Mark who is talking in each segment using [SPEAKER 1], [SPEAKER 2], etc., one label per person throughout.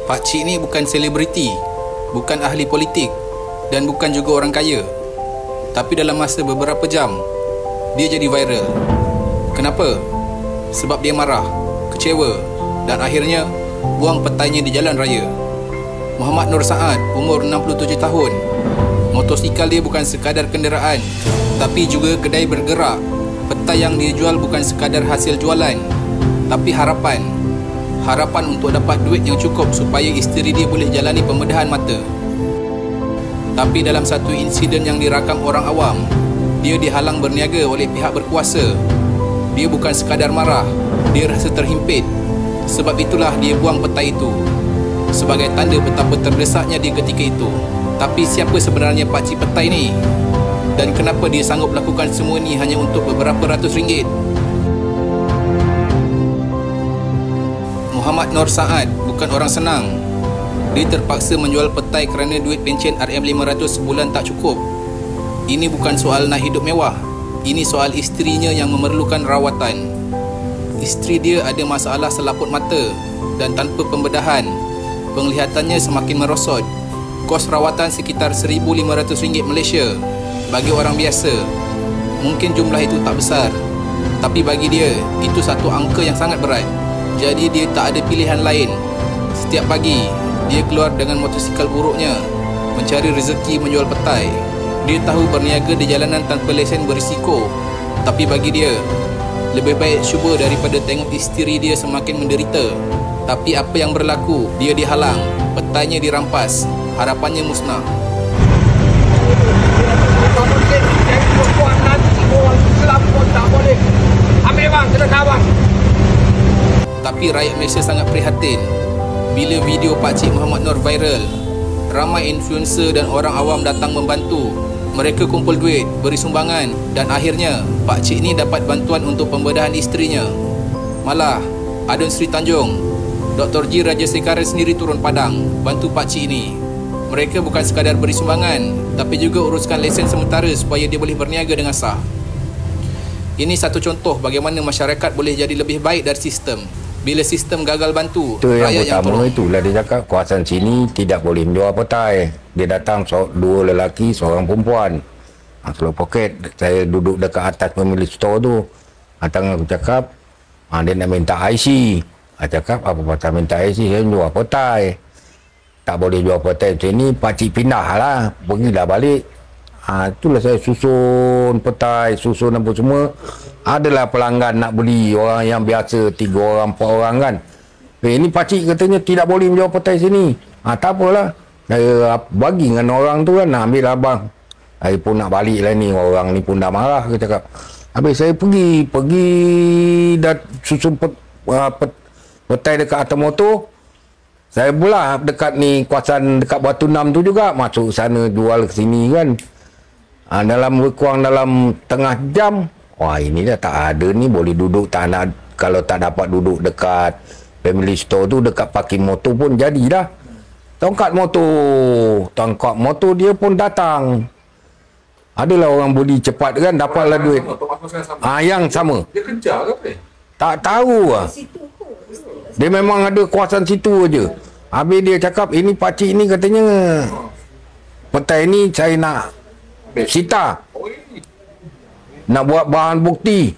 [SPEAKER 1] Pakcik ni bukan selebriti, bukan ahli politik dan bukan juga orang kaya. Tapi dalam masa beberapa jam, dia jadi viral. Kenapa? Sebab dia marah, kecewa dan akhirnya buang petainya di jalan raya. Muhammad Nur Saad, umur 67 tahun. Motosikal dia bukan sekadar kenderaan, tapi juga kedai bergerak. Petai yang dia jual bukan sekadar hasil jualan, tapi harapan. Harapan untuk dapat duit yang cukup supaya isteri dia boleh jalani pembedahan mata. Tapi dalam satu insiden yang dirakam orang awam, dia dihalang berniaga oleh pihak berkuasa. Dia bukan sekadar marah, dia rasa terhimpit. Sebab itulah dia buang petai itu, sebagai tanda betapa terdesaknya dia ketika itu. Tapi siapa sebenarnya pakcik petai ni? Dan kenapa dia sanggup lakukan semua ni hanya untuk beberapa ratus ringgit? Muhammad Nur Saad bukan orang senang. Dia terpaksa menjual petai kerana duit pencen RM500 sebulan tak cukup. Ini bukan soal nak hidup mewah. Ini soal isterinya yang memerlukan rawatan. Isteri dia ada masalah selaput mata dan tanpa pembedahan, penglihatannya semakin merosot. Kos rawatan sekitar RM1,500 Malaysia. Bagi orang biasa, mungkin jumlah itu tak besar, tapi bagi dia, itu satu angka yang sangat berat. Jadi dia tak ada pilihan lain. Setiap pagi, dia keluar dengan motosikal buruknya, mencari rezeki menjual petai. Dia tahu berniaga di jalanan tanpa lesen berisiko, tapi bagi dia, lebih baik cuba daripada tengok isteri dia semakin menderita. Tapi apa yang berlaku? Dia dihalang, petainya dirampas, harapannya musnah. Tapi rakyat Malaysia sangat prihatin bila video pakcik Muhammad Nur viral. Ramai influencer dan orang awam datang membantu. Mereka kumpul duit, beri sumbangan dan akhirnya pakcik ni dapat bantuan untuk pembedahan isterinya. Malah Adun Sri Tanjung, Dr. G. Rajasekara sendiri turun padang bantu pakcik ini. Mereka bukan sekadar beri sumbangan, tapi juga uruskan lesen sementara supaya dia boleh berniaga dengan sah. Ini satu contoh bagaimana masyarakat boleh jadi lebih baik dari sistem. Bila sistem gagal bantu,
[SPEAKER 2] itu yang
[SPEAKER 1] rakyat
[SPEAKER 2] pertama yang itulah dia cakap kawasan sini tidak boleh menjual petai. Dia datang dua lelaki, seorang perempuan. Slow pocket, saya duduk dekat atas pemilik store tu. Datang aku cakap, dia nak minta IC. Aku cakap, apa pasal minta IC? Saya jual petai. Tak boleh jual petai macam ni, pakcik pindah lah. Pergilah balik. Itulah saya susun petai, susun apa semua. Adalah pelanggan nak beli, orang yang biasa 3 orang, 4 orang kan. Ini pakcik katanya tidak boleh menjual petai sini. Tak apalah. Saya bagi dengan orang tu kan, ambil abang. Saya pun nak balik lah ni, orang ni pun dah marah. Dia cakap. Habis saya pergi dah susun petai dekat atas motor. Saya pula dekat ni, kawasan dekat Batu Enam tu juga. Masuk sana, jual ke sini kan. Dalam kurang dalam tengah jam. Wah, ini dah tak ada ni, boleh duduk tak nak. Kalau tak dapat duduk dekat family store tu, dekat parking motor pun jadi dah. Tongkat motor dia pun datang. Adalah orang budi cepat kan, dapatlah duit. Yang sama.
[SPEAKER 3] Dia kejar ke apa?
[SPEAKER 2] Tak tahu lah. Dia memang ada kawasan situ aja. Habis dia cakap, ini pakcik ni katanya, petai ni saya nak sita. Nak buat bahan bukti.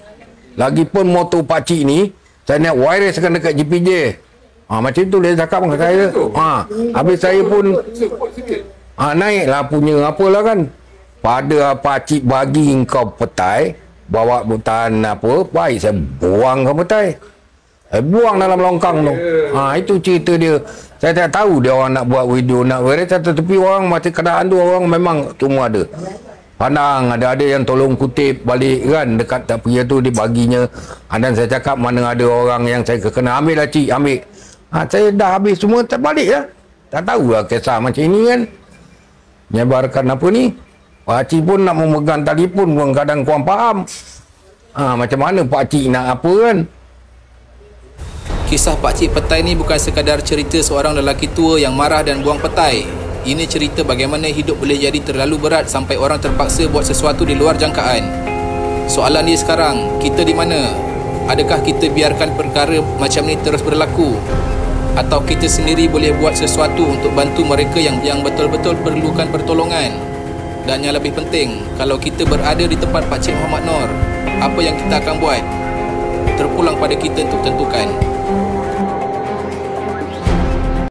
[SPEAKER 2] Lagipun motor pakcik ni saya nak wirelesskan dekat GPJ. Macam tu dia cakap dengan saya. Habis saya pun naiklah punya apalah kan. Pada pakcik bagi engkau petai, bawa butan apa, baik saya buang ke petai. Buang dalam longkang tu. Itu cerita dia. Saya tak tahu dia orang nak buat video, nak wireless, tetapi orang macam keadaan tu orang memang semua ada. Pandang, ada yang tolong kutip balik kan, dekat tak pergi tu dia baginya. Dan saya cakap mana ada orang yang saya kena ambil lah cik, ambil. Saya dah habis semua, tak balik lah. Tak tahulah kisah macam ini kan. Nyebarkan apa ni. Pakcik pun nak memegang telefon pun kadang kurang faham. Macam mana pakcik nak apa kan.
[SPEAKER 1] Kisah pakcik petai ni bukan sekadar cerita seorang lelaki tua yang marah dan buang petai. Ini cerita bagaimana hidup boleh jadi terlalu berat sampai orang terpaksa buat sesuatu di luar jangkaan. Soalan dia sekarang, kita di mana? Adakah kita biarkan perkara macam ni terus berlaku? Atau kita sendiri boleh buat sesuatu untuk bantu mereka yang betul-betul perlukan pertolongan? Dan yang lebih penting, kalau kita berada di tempat Pakcik Muhammad Nor, apa yang kita akan buat? Terpulang pada kita untuk tentukan.